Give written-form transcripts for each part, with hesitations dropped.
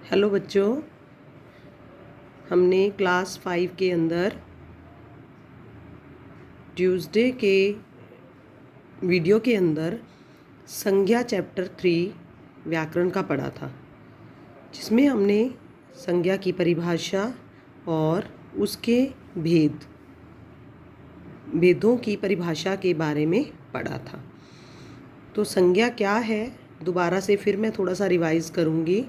Hello बच्चों, हमने class 5 के अंदर ट्यूसडे के वीडियो के अंदर संज्ञा चैप्टर 3 व्याकरण का पढ़ा था, जिसमें हमने संज्ञा की परिभाषा और उसके भेदों की परिभाषा के बारे में पढ़ा था। तो संज्ञा क्या है, दोबारा से फिर मैं थोड़ा सा रिवाइज़ करूँगी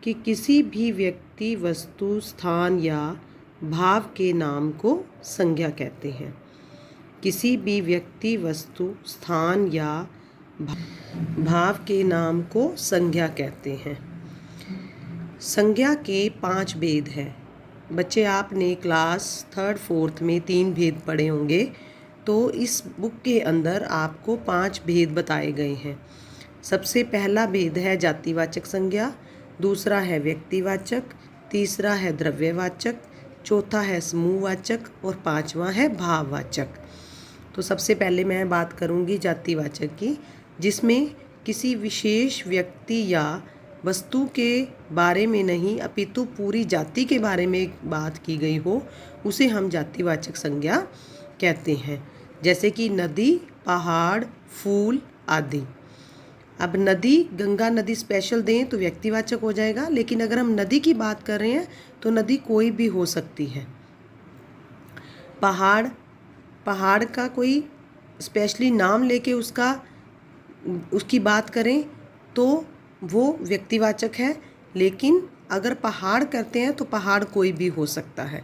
कि किसी भी व्यक्ति, वस्तु, स्थान या भाव के नाम को संज्ञा कहते हैं। किसी भी व्यक्ति, वस्तु, स्थान या भाव के नाम को संज्ञा कहते हैं। संज्ञा के 5 भेद हैं। बच्चे, आपने क्लास 3, 4 में 3 भेद पढ़े होंगे, तो इस बुक के अंदर आपको 5 भेद बताए गए हैं। सबसे पहला भेद है जातिवाचक संज्ञा, दूसरा है व्यक्तिवाचक, तीसरा है द्रव्यवाचक, चौथा है समूहवाचक और पांचवा है भाववाचक। तो सबसे पहले मैं बात करूंगी जातिवाचक की, जिसमें किसी विशेष व्यक्ति या वस्तु के बारे में नहीं अपितु पूरी जाति के बारे में बात की गई हो, उसे हम जातिवाचक संज्ञा कहते हैं। जैसे कि नदी, पहाड़, फूल आदि। अब नदी, गंगा नदी स्पेशल दें तो व्यक्तिवाचक हो जाएगा, लेकिन अगर हम नदी की बात कर रहे हैं तो नदी कोई भी हो सकती है। पहाड़ का कोई स्पेशली नाम लेके उसकी बात करें तो वो व्यक्तिवाचक है, लेकिन अगर पहाड़ करते हैं तो पहाड़ कोई भी हो सकता है।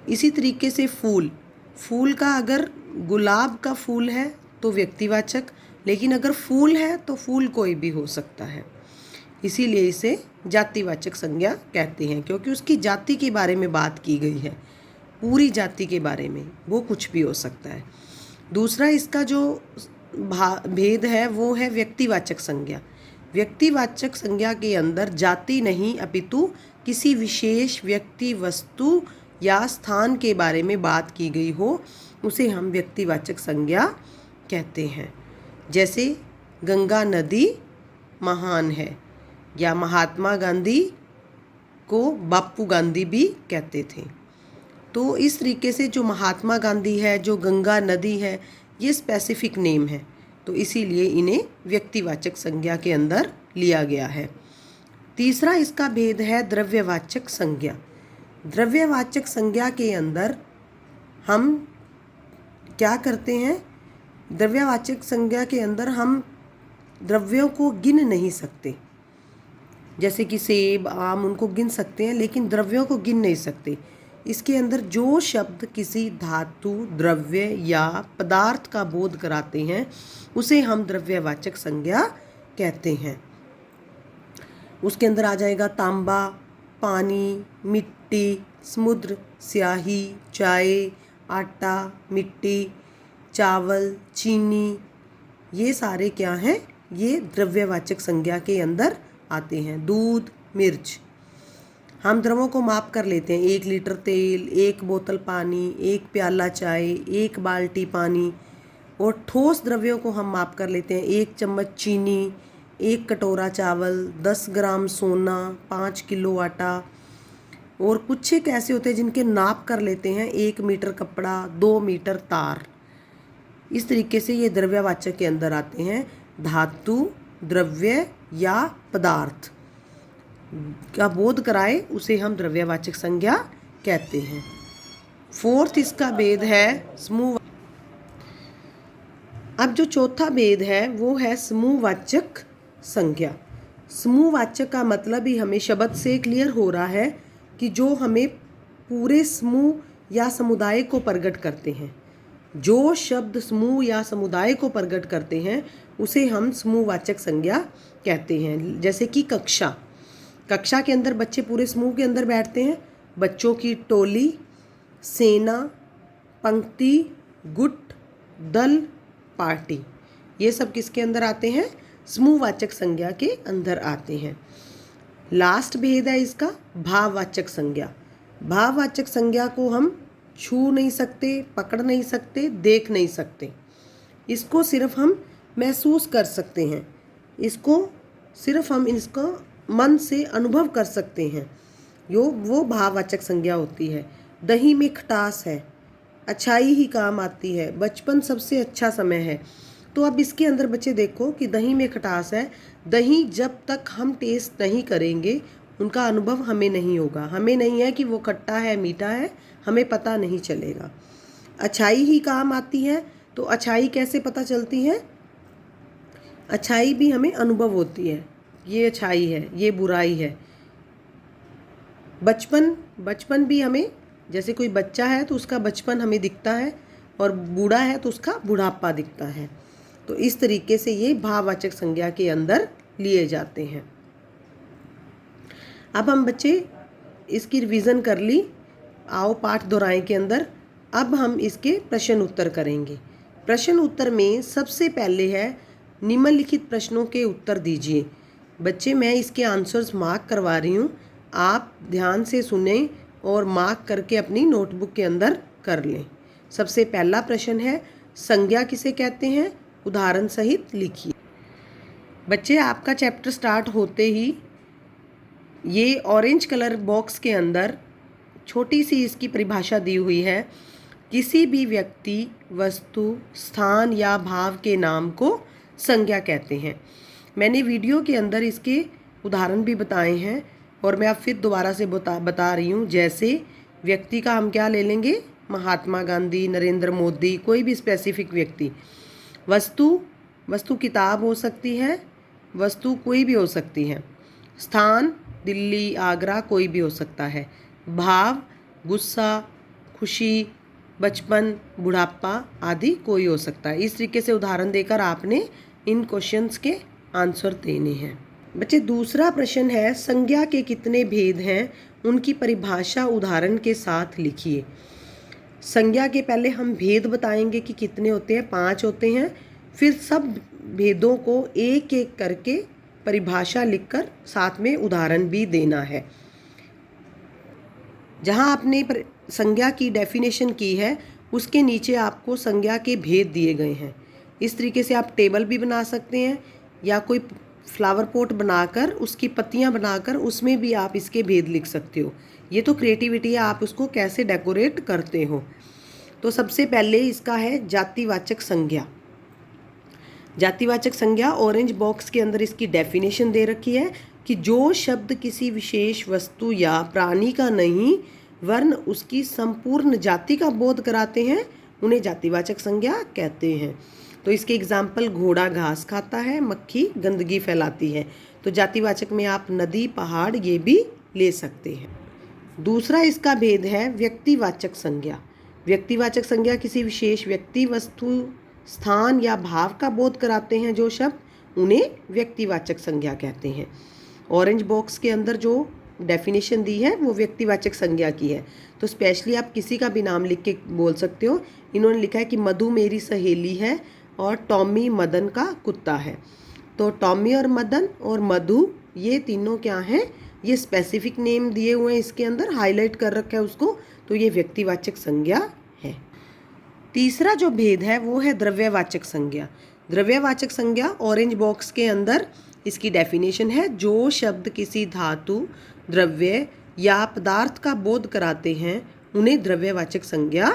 इसी तरीके से फूल का अगर गुलाब का फूल है तो व्यक्तिवाचक, लेकिन अगर फूल है तो फूल कोई भी हो सकता है। इसीलिए इसे जातिवाचक संज्ञा कहते हैं, क्योंकि उसकी जाति के बारे में बात की गई है, पूरी जाति के बारे में, वो कुछ भी हो सकता है। दूसरा इसका जो भेद है वो है व्यक्तिवाचक संज्ञा। व्यक्तिवाचक संज्ञा के अंदर जाति नहीं अपितु किसी विशेष व्यक्ति, वस्तु या स्थान के बारे में बात की गई हो, उसे हम व्यक्तिवाचक संज्ञा कहते हैं। जैसे गंगा नदी महान है, या महात्मा गांधी को बापू गांधी भी कहते थे। तो इस तरीके से जो महात्मा गांधी है, जो गंगा नदी है, ये स्पेसिफिक नेम है, तो इसीलिए इन्हें व्यक्तिवाचक संज्ञा के अंदर लिया गया है। तीसरा इसका भेद है द्रव्यवाचक संज्ञा। द्रव्यवाचक संज्ञा के अंदर हम क्या करते हैं? द्रव्यवाचक संज्ञा के अंदर हम द्रव्यों को गिन नहीं सकते। जैसे कि सेब, आम, उनको गिन सकते हैं, लेकिन द्रव्यों को गिन नहीं सकते। इसके अंदर जो शब्द किसी धातु, द्रव्य या पदार्थ का बोध कराते हैं, उसे हम द्रव्यवाचक संज्ञा कहते हैं। उसके अंदर आ जाएगा तांबा, पानी, मिट्टी, समुद्र, स्याही, चाय, आटा, मिट्टी, चावल, चीनी, ये सारे क्या हैं? ये द्रव्यवाचक संज्ञा के अंदर आते हैं। दूध, मिर्च। हम द्रव्यों को माप कर लेते हैं, 1 लीटर तेल, 1 बोतल पानी, 1 प्याला चाय, 1 बाल्टी पानी। और ठोस द्रव्यों को हम माप कर लेते हैं, 1 चम्मच चीनी, 1 कटोरा चावल, 10 ग्राम सोना, 5 किलो आटा। और कुछ एक ऐसे होते हैं जिनके नाप कर लेते हैं, 1 मीटर कपड़ा, 2 मीटर तार। इस तरीके से ये द्रव्यवाचक के अंदर आते हैं। धातु, द्रव्य या पदार्थ का बोध कराए, उसे हम द्रव्यवाचक संज्ञा कहते हैं। 4th इसका भेद है समूह। अब जो चौथा भेद है वो है समूहवाचक संज्ञा। समूहवाचक का मतलब ही हमें शब्द से क्लियर हो रहा है कि जो हमें पूरे समूह या समुदाय को प्रकट करते हैं। जो शब्द समूह या समुदाय को प्रकट करते हैं उसे हम समूहवाचक संज्ञा कहते हैं। जैसे कि कक्षा के अंदर बच्चे पूरे समूह के अंदर बैठते हैं। बच्चों की टोली, सेना, पंक्ति, गुट, दल, पार्टी, ये सब किसके अंदर आते हैं? समूहवाचक संज्ञा के अंदर आते हैं। लास्ट भेद है इसका भाववाचक संज्ञा। भाववाचक संज्ञा को हम छू नहीं सकते, पकड़ नहीं सकते, देख नहीं सकते। इसको सिर्फ हम महसूस कर सकते हैं। इसको मन से अनुभव कर सकते हैं, वो भाववाचक संज्ञा होती है। दही में खटास है, अच्छाई ही काम आती है, बचपन सबसे अच्छा समय है। तो अब इसके अंदर बच्चे देखो कि दही में खटास है। दही जब तक हम टेस्ट नहीं करेंगे उनका अनुभव हमें नहीं होगा, हमें नहीं है कि वो खट्टा है मीठा है, हमें पता नहीं चलेगा। अच्छाई ही काम आती है, तो अच्छाई कैसे पता चलती है? अच्छाई भी हमें अनुभव होती है, ये अच्छाई है, ये बुराई है। बचपन भी हमें, जैसे कोई बच्चा है तो उसका बचपन हमें दिखता है, और बूढ़ा है तो उसका बुढ़ापा दिखता है। तो इस तरीके से ये भाववाचक संज्ञा के अंदर लिए जाते हैं। अब हम बच्चे इसकी रिवीजन कर ली, आओ पाठ दोहराएं के अंदर। अब हम इसके प्रश्न उत्तर करेंगे। प्रश्न उत्तर में सबसे पहले है निम्नलिखित प्रश्नों के उत्तर दीजिए। बच्चे मैं इसके आंसर्स मार्क करवा रही हूँ, आप ध्यान से सुने और मार्क करके अपनी नोटबुक के अंदर कर लें। सबसे पहला प्रश्न है, संज्ञा किसे कहते हैं? उदाहरण सहित लिखिए। बच्चे आपका चैप्टर स्टार्ट होते ही ये ऑरेंज कलर बॉक्स के अंदर छोटी सी इसकी परिभाषा दी हुई है। किसी भी व्यक्ति, वस्तु, स्थान या भाव के नाम को संज्ञा कहते हैं। मैंने वीडियो के अंदर इसके उदाहरण भी बताए हैं और मैं अब फिर दोबारा से बता रही हूँ। जैसे व्यक्ति का हम क्या ले लेंगे? महात्मा गांधी, नरेंद्र मोदी, कोई भी स्पेसिफिक व्यक्ति। वस्तु किताब हो सकती है, वस्तु कोई भी हो सकती है। स्थान दिल्ली, आगरा, कोई भी हो सकता है। भाव गुस्सा, खुशी, बचपन, बुढ़ापा आदि कोई हो सकता है। इस तरीके से उदाहरण देकर आपने इन क्वेश्चंस के आंसर देने हैं। बच्चे दूसरा प्रश्न है, संज्ञा के कितने भेद हैं? उनकी परिभाषा उदाहरण के साथ लिखिए। संज्ञा के पहले हम भेद बताएंगे कि कितने होते हैं, 5 होते हैं। फिर सब भेदों को एक एक करके परिभाषा लिखकर साथ में उदाहरण भी देना है। जहाँ आपने संज्ञा की डेफिनेशन की है उसके नीचे आपको संज्ञा के भेद दिए गए हैं। इस तरीके से आप टेबल भी बना सकते हैं या कोई फ्लावर पॉट बनाकर उसकी पत्तियाँ बनाकर उसमें भी आप इसके भेद लिख सकते हो। ये तो क्रिएटिविटी है, आप उसको कैसे डेकोरेट करते हो। तो सबसे पहले इसका है जातिवाचक संज्ञा। जातिवाचक संज्ञा ऑरेंज बॉक्स के अंदर इसकी डेफिनेशन दे रखी है कि जो शब्द किसी विशेष वस्तु या प्राणी का नहीं वरन उसकी संपूर्ण जाति का बोध कराते हैं उन्हें जातिवाचक संज्ञा कहते हैं। तो इसके एग्जाम्पल, घोड़ा घास खाता है, मक्खी गंदगी फैलाती है। तो जातिवाचक में आप नदी, पहाड़ ये भी ले सकते हैं। दूसरा इसका भेद है व्यक्तिवाचक संज्ञा। व्यक्तिवाचक संज्ञा किसी विशेष व्यक्ति, वस्तु, स्थान या भाव का बोध कराते हैं जो शब्द, उन्हें व्यक्तिवाचक संज्ञा कहते हैं। ऑरेंज बॉक्स के अंदर जो डेफिनेशन दी है वो व्यक्तिवाचक संज्ञा की है। तो स्पेशली आप किसी का भी नाम लिख के बोल सकते हो। इन्होंने लिखा है कि मधु मेरी सहेली है और टॉमी मदन का कुत्ता है। तो टॉमी और मदन और मधु ये तीनों क्या हैं? ये स्पेसिफिक नेम दिए हुए हैं, इसके अंदर हाईलाइट कर रखा है उसको, तो ये व्यक्तिवाचक संज्ञा है। तीसरा जो भेद है वो है द्रव्यवाचक संज्ञा। द्रव्यवाचक संज्ञा ऑरेंज बॉक्स के अंदर इसकी डेफिनेशन है, जो शब्द किसी धातु, द्रव्य या पदार्थ का बोध कराते हैं उन्हें द्रव्यवाचक संज्ञा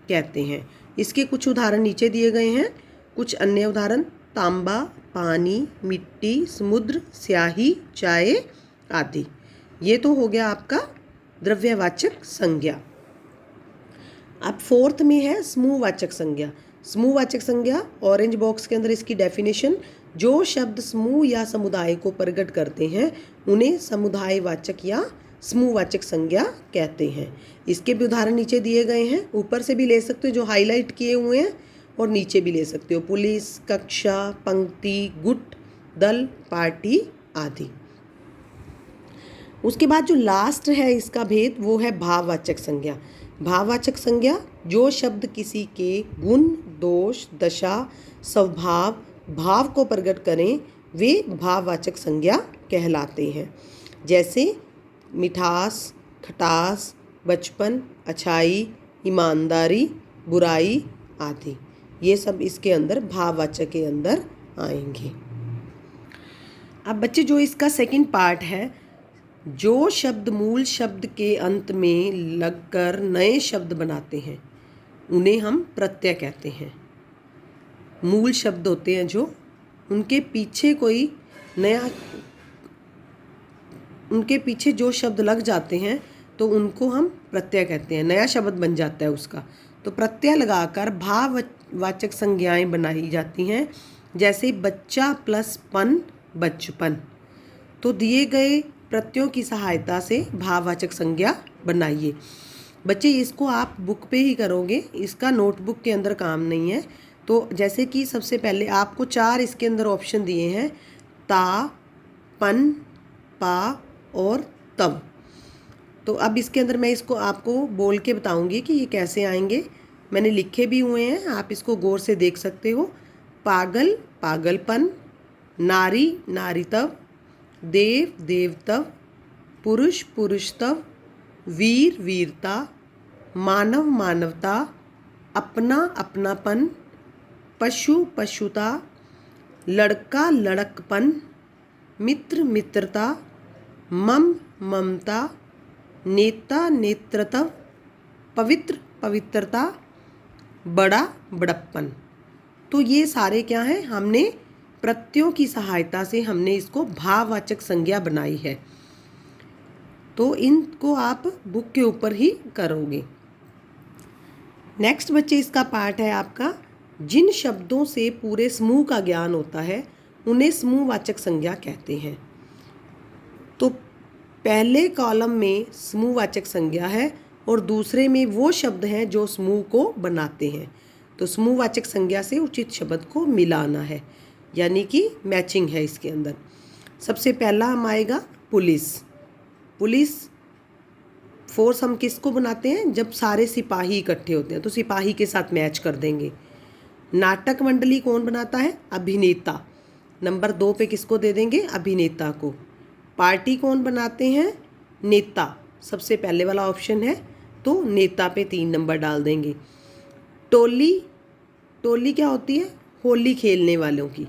कहते हैं। इसके कुछ उदाहरण नीचे दिए गए हैं। कुछ अन्य उदाहरण, तांबा, पानी, मिट्टी, समुद्र, स्याही, चाय आदि। ये तो हो गया आपका द्रव्यवाचक संज्ञा। अब फोर्थ में है समूहवाचक संज्ञा। समूहवाचक संज्ञा ऑरेंज बॉक्स के अंदर इसकी डेफिनेशन, जो शब्द समूह या समुदाय को प्रकट करते हैं उन्हें समुदायवाचक या समूहवाचक संज्ञा कहते हैं। इसके भी उदाहरण नीचे दिए गए हैं, ऊपर से भी ले सकते हो जो हाईलाइट किए हुए हैं और नीचे भी ले सकते हो, पुलिस, कक्षा, पंक्ति, गुट, दल, पार्टी आदि। उसके बाद जो लास्ट है इसका भेद वो है भाववाचक संज्ञा। भाववाचक संज्ञा जो शब्द किसी के गुण, दोष, दशा, स्वभाव, भाव को प्रकट करें वे भाववाचक संज्ञा कहलाते हैं। जैसे मिठास, खटास, बचपन, अच्छाई, ईमानदारी, बुराई आदि। ये सब इसके अंदर भाववाचक के अंदर आएंगे। अब बच्चे जो इसका सेकंड पार्ट है, जो शब्द मूल शब्द के अंत में लगकर नए शब्द बनाते हैं उन्हें हम प्रत्यय कहते हैं। मूल शब्द होते हैं जो उनके पीछे जो शब्द लग जाते हैं तो उनको हम प्रत्यय कहते हैं, नया शब्द बन जाता है उसका। तो प्रत्यय लगाकर भाववाचक संज्ञाएं बनाई जाती हैं, जैसे बच्चा प्लस पन बचपन। तो दिए गए प्रत्ययों की सहायता से भाववाचक संज्ञा बनाइए। बच्चे इसको आप बुक पे ही करोगे, इसका नोटबुक के अंदर काम नहीं है। तो जैसे कि सबसे पहले आपको 4 इसके अंदर ऑप्शन दिए हैं, ता, पन, पा और तब। तो अब इसके अंदर मैं इसको आपको बोल के बताऊंगी कि ये कैसे आएंगे। मैंने लिखे भी हुए हैं, आप इसको गौर से देख सकते हो। पागल पागलपन, नारी नारीतव, देव देवतव, पुरुष पुरुषतव, वीर वीरता, मानव मानवता, अपना अपनापन, पशु पशुता, लड़का लड़कपन, मित्र मित्रता, मम ममता, नेता नेतृत्व, पवित्र पवित्रता, बड़ा बड़प्पन। तो ये सारे क्या हैं, हमने प्रत्ययों की सहायता से हमने इसको भाववाचक संज्ञा बनाई है। तो इनको आप बुक के ऊपर ही करोगे। नेक्स्ट बच्चे इसका पार्ट है आपका, जिन शब्दों से पूरे समूह का ज्ञान होता है उन्हें समूहवाचक संज्ञा कहते हैं। तो पहले कॉलम में समूहवाचक संज्ञा है और दूसरे में वो शब्द हैं जो समूह को बनाते हैं। तो समूहवाचक संज्ञा से उचित शब्द को मिलाना है, यानी कि मैचिंग है इसके अंदर। सबसे पहला हम आएगा पुलिस। पुलिस फोर्स हम किसको बनाते हैं, जब सारे सिपाही इकट्ठे होते हैं तो सिपाही के साथ मैच कर देंगे। नाटक मंडली कौन बनाता है, अभिनेता। नंबर 2 पे किसको दे देंगे, अभिनेता को। पार्टी कौन बनाते हैं, नेता। सबसे पहले वाला ऑप्शन है तो नेता पे 3 नंबर डाल देंगे। टोली, टोली क्या होती है, होली खेलने वालों की।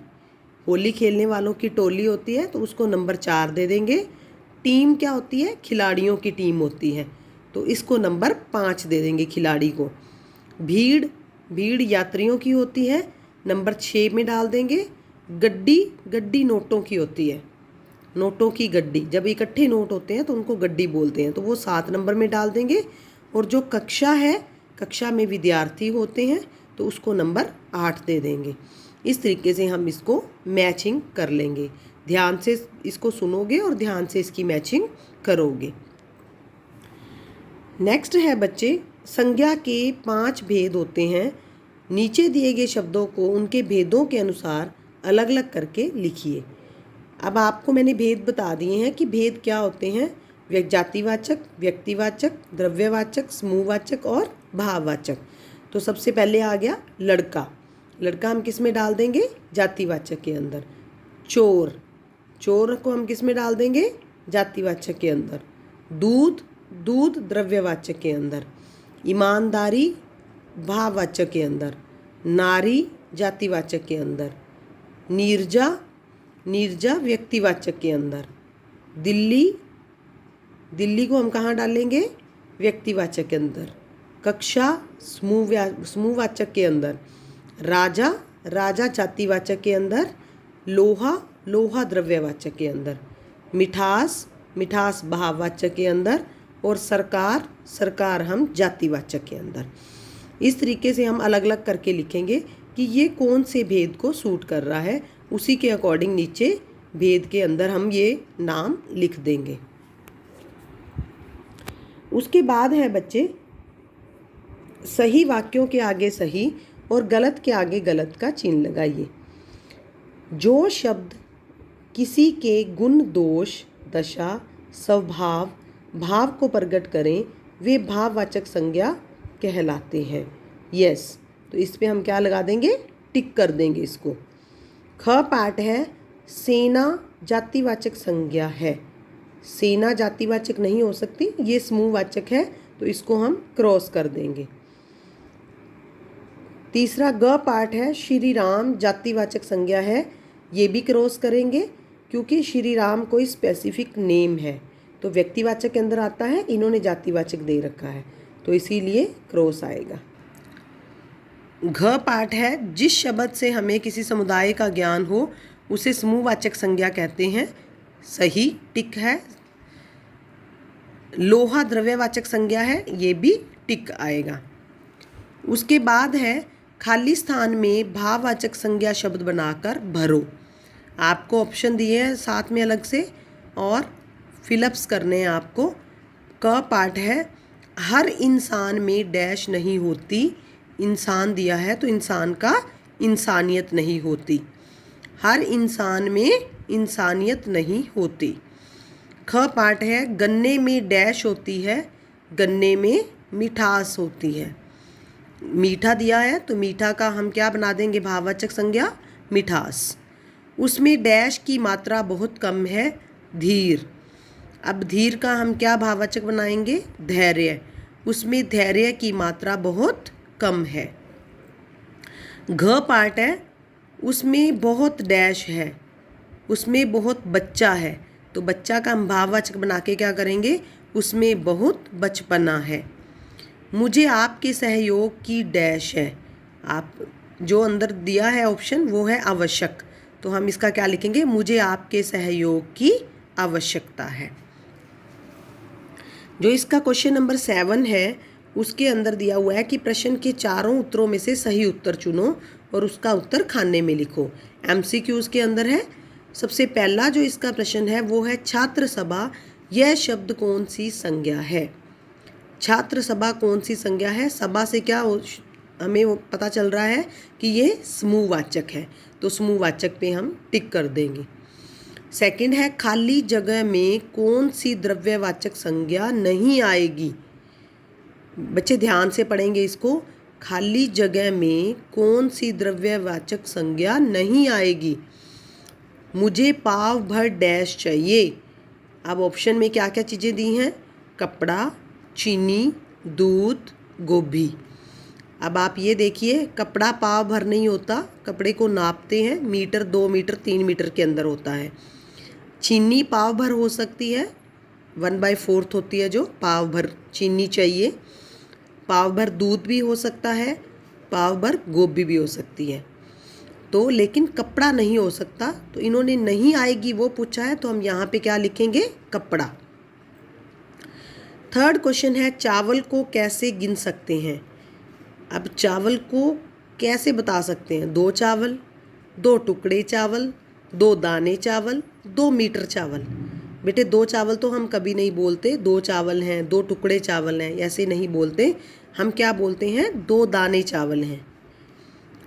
होली खेलने वालों की टोली होती है तो उसको नंबर 4 दे देंगे। टीम क्या होती है, खिलाड़ियों की टीम होती है तो इसको नंबर 5 दे देंगे खिलाड़ी को। भीड़, भीड़ यात्रियों की होती है, नंबर 6 में डाल देंगे। गड्डी, गड्डी नोटों की होती है, नोटों की गड्डी, जब इकट्ठे नोट होते हैं तो उनको गड्डी बोलते हैं तो वो 7 नंबर में डाल देंगे। और जो कक्षा है, कक्षा में विद्यार्थी होते हैं तो उसको नंबर 8 दे देंगे। इस तरीके से हम इसको मैचिंग कर लेंगे। ध्यान से इसको सुनोगे और ध्यान से इसकी मैचिंग करोगे। नेक्स्ट है बच्चे, संज्ञा के 5 भेद होते हैं। नीचे दिए गए शब्दों को उनके भेदों के अनुसार अलग अलग करके लिखिए। अब आपको मैंने भेद बता दिए हैं कि भेद क्या होते हैं, जातिवाचक, व्यक्तिवाचक, द्रव्यवाचक, समूहवाचक और भाववाचक। तो सबसे पहले आ गया लड़का। लड़का हम किस में डाल देंगे, जातिवाचक के अंदर। चोर, चोर को हम किस में डाल देंगे, जातिवाचक के अंदर। दूध, दूध द्रव्यवाचक के अंदर। ईमानदारी भाववाचक के अंदर। नारी जातिवाचक के अंदर। नीरजा, नीरजा व्यक्तिवाचक के अंदर। दिल्ली, दिल्ली को हम कहाँ डालेंगे, व्यक्तिवाचक के अंदर। कक्षा समूहवाचक के अंदर। राजा, राजा जातिवाचक के अंदर। लोहा, लोहा द्रव्यवाचक के अंदर। मिठास, मिठास भाववाचक के अंदर। और सरकार, सरकार हम जातिवाचक के अंदर। इस तरीके से हम अलग अलग करके लिखेंगे कि ये कौन से भेद को सूट कर रहा है, उसी के अकॉर्डिंग नीचे भेद के अंदर हम ये नाम लिख देंगे। उसके बाद है बच्चे, सही वाक्यों के आगे सही और गलत के आगे गलत का चिन्ह लगाइए। जो शब्द किसी के गुण, दोष, दशा, स्वभाव, भाव को प्रकट करें वे भाववाचक संज्ञा कहलाते हैं। यस, तो इस पे हम क्या लगा देंगे, टिक कर देंगे इसको। ख पार्ट है, सेना जातिवाचक संज्ञा है। सेना जातिवाचक नहीं हो सकती, ये समूहवाचक है तो इसको हम क्रॉस कर देंगे। तीसरा ग पार्ट है, श्री राम जातिवाचक संज्ञा है, ये भी क्रॉस करेंगे क्योंकि श्री राम कोई स्पेसिफिक नेम है, तो व्यक्तिवाचक के अंदर आता है, इन्होंने जातिवाचक दे रखा है, तो इसीलिए क्रॉस आएगा। घ पाठ है, जिस शब्द से हमें किसी समुदाय का ज्ञान हो उसे समूहवाचक संज्ञा कहते हैं। सही, टिक है। लोहा द्रव्यवाचक संज्ञा है, ये भी टिक आएगा। उसके बाद है, खाली स्थान में भाववाचक संज्ञा शब्द बनाकर भरो। आपको ऑप्शन दिए हैं साथ में अलग से और फिलअप्स करने हैं आपको। क पाठ है, हर इंसान में डैश नहीं होती। इंसान दिया है तो इंसान का इंसानियत नहीं होती। हर इंसान में इंसानियत नहीं होती। ख पाठ है, गन्ने में डैश होती है, गन्ने में मिठास होती है। मीठा दिया है तो मीठा का हम क्या बना देंगे भाववाचक संज्ञा, मिठास। उसमें डैश की मात्रा बहुत कम है, धीर। अब धीर का हम क्या भाववाचक बनाएंगे, धैर्य। उसमें धैर्य की मात्रा बहुत कम है। घ पार्ट है, उसमें बहुत डैश है, उसमें बहुत बच्चा है, तो बच्चा का हम भाववाचक बना के क्या करेंगे, उसमें बहुत बचपना है। मुझे आपके सहयोग की डैश है। आप जो अंदर दिया है ऑप्शन वो है आवश्यक, तो हम इसका क्या लिखेंगे, मुझे आपके सहयोग की आवश्यकता है। जो इसका क्वेश्चन नंबर 7 है उसके अंदर दिया हुआ है कि प्रश्न के चारों उत्तरों में से सही उत्तर चुनो और उसका उत्तर खाने में लिखो। MCQ के अंदर है। सबसे पहला जो इसका प्रश्न है वो है, छात्र सभा यह शब्द कौन सी संज्ञा है। छात्र सभा कौन सी संज्ञा है, सभा से क्या हमें वो पता चल रहा है कि ये समूहवाचक है, तो समूहवाचक पे हम टिक कर देंगे। सेकंड है, खाली जगह में कौन सी द्रव्यवाचक संज्ञा नहीं आएगी। बच्चे ध्यान से पढ़ेंगे इसको, खाली जगह में कौन सी द्रव्यवाचक संज्ञा नहीं आएगी। मुझे पाव भर डैश चाहिए। अब ऑप्शन में क्या क्या चीज़ें दी हैं, कपड़ा, चीनी, दूध, गोभी। अब आप ये देखिए, कपड़ा पाव भर नहीं होता, कपड़े को नापते हैं, मीटर, 2 मीटर, 3 मीटर के अंदर होता है। चीनी पाव भर हो सकती है, 1/4 होती है जो पाव भर चीनी चाहिए। पाव भर दूध भी हो सकता है, पाव भर गोभी भी हो सकती है, तो लेकिन कपड़ा नहीं हो सकता। तो इन्होंने नहीं आएगी वो पूछा है, तो हम यहाँ पे क्या लिखेंगे, कपड़ा। थर्ड क्वेश्चन है, चावल को कैसे गिन सकते हैं। अब चावल को कैसे बता सकते हैं, 2 चावल, 2 टुकड़े चावल, 2 दाने चावल, 2 मीटर चावल। बेटे 2 चावल तो हम कभी नहीं बोलते, 2 चावल हैं, 2 टुकड़े चावल हैं, ऐसे नहीं बोलते। हम क्या बोलते हैं, 2 दाने चावल हैं।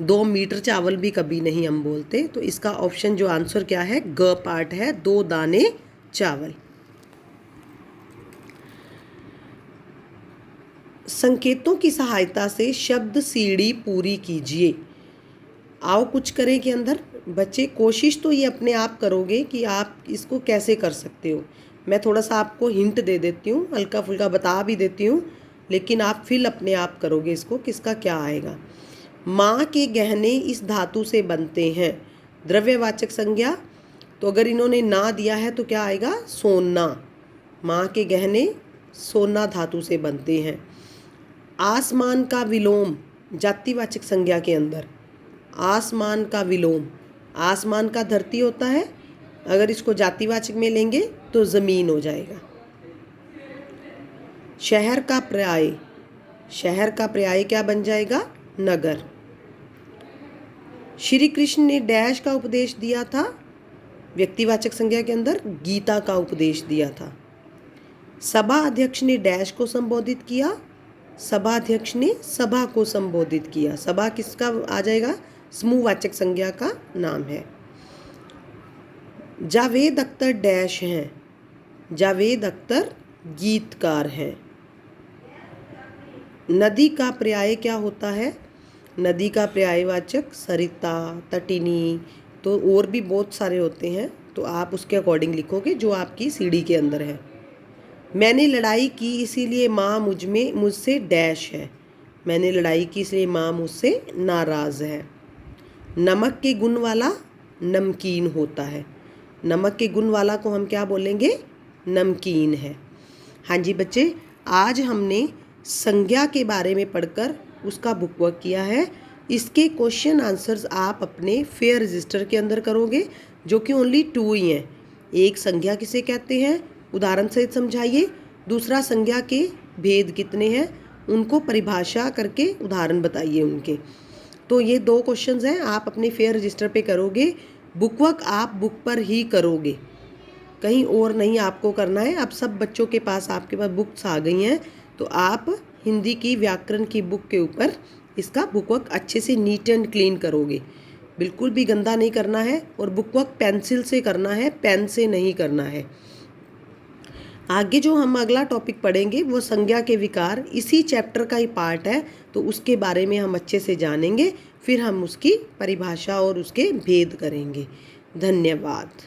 2 मीटर चावल भी कभी नहीं हम बोलते। तो इसका ऑप्शन जो आंसर क्या है, ग पार्ट है, 2 दाने चावल। संकेतों की सहायता से शब्द सीढ़ी पूरी कीजिए। आओ कुछ करें के अंदर बच्चे, कोशिश तो ये अपने आप करोगे कि आप इसको कैसे कर सकते हो। मैं थोड़ा सा आपको हिंट दे देती हूँ, हल्का फुल्का बता भी देती हूँ, लेकिन आप फिर अपने आप करोगे इसको, किसका क्या आएगा। माँ के गहने इस धातु से बनते हैं, द्रव्यवाचक संज्ञा। तो अगर इन्होंने ना दिया है तो क्या आएगा, सोना। माँ के गहने सोना धातु से बनते हैं। आसमान का विलोम जातिवाचक संज्ञा के अंदर, आसमान का विलोम, आसमान का धरती होता है, अगर इसको जातिवाचक में लेंगे तो ज़मीन हो जाएगा। शहर का पर्याय, शहर का पर्याय क्या बन जाएगा, नगर। श्री कृष्ण ने डैश का उपदेश दिया था, व्यक्तिवाचक संज्ञा के अंदर गीता का उपदेश दिया था। सभा अध्यक्ष ने डैश को संबोधित किया, सभा अध्यक्ष ने सभा को संबोधित किया। सभा किसका आ जाएगा, समूहवाचक संज्ञा का नाम है। जावेद अख्तर डैश हैं, जावेद अख्तर गीतकार हैं। नदी का पर्याय क्या होता है, नदी का पर्यायवाचक सरिता, तटिनी, तो और भी बहुत सारे होते हैं, तो आप उसके अकॉर्डिंग लिखोगे जो आपकी सीढ़ी के अंदर है। मैंने लड़ाई की इसीलिए माँ मुझसे डैश है, मैंने लड़ाई की इसलिए माँ मुझसे नाराज़ है। नमक के गुण वाला नमकीन होता है, नमक के गुण वाला को हम क्या बोलेंगे, नमकीन है। हाँ जी बच्चे, आज हमने संज्ञा के बारे में पढ़कर उसका बुक वर्क किया है। इसके क्वेश्चन आंसर्स आप अपने फेयर रजिस्टर के अंदर करोगे, जो कि ओनली 2 ही हैं। एक, संज्ञा किसे कहते हैं, उदाहरण सहित समझाइए। दूसरा, संज्ञा के भेद कितने हैं, उनको परिभाषा करके उदाहरण बताइए उनके। तो ये 2 क्वेश्चंस हैं, आप अपने फेयर रजिस्टर पे करोगे। बुक वर्क आप बुक पर ही करोगे, कहीं और नहीं आपको करना है। अब सब बच्चों के पास, आपके पास बुक्स आ गई हैं, तो आप हिंदी की व्याकरण की बुक के ऊपर इसका बुक वर्क अच्छे से नीट एंड क्लीन करोगे, बिल्कुल भी गंदा नहीं करना है। और बुक वर्क पेंसिल से करना है, पेन से नहीं करना है। आगे जो हम अगला टॉपिक पढ़ेंगे वो संज्ञा के विकार, इसी चैप्टर का ही पार्ट है, तो उसके बारे में हम अच्छे से जानेंगे। फिर हम उसकी परिभाषा और उसके भेद करेंगे। धन्यवाद।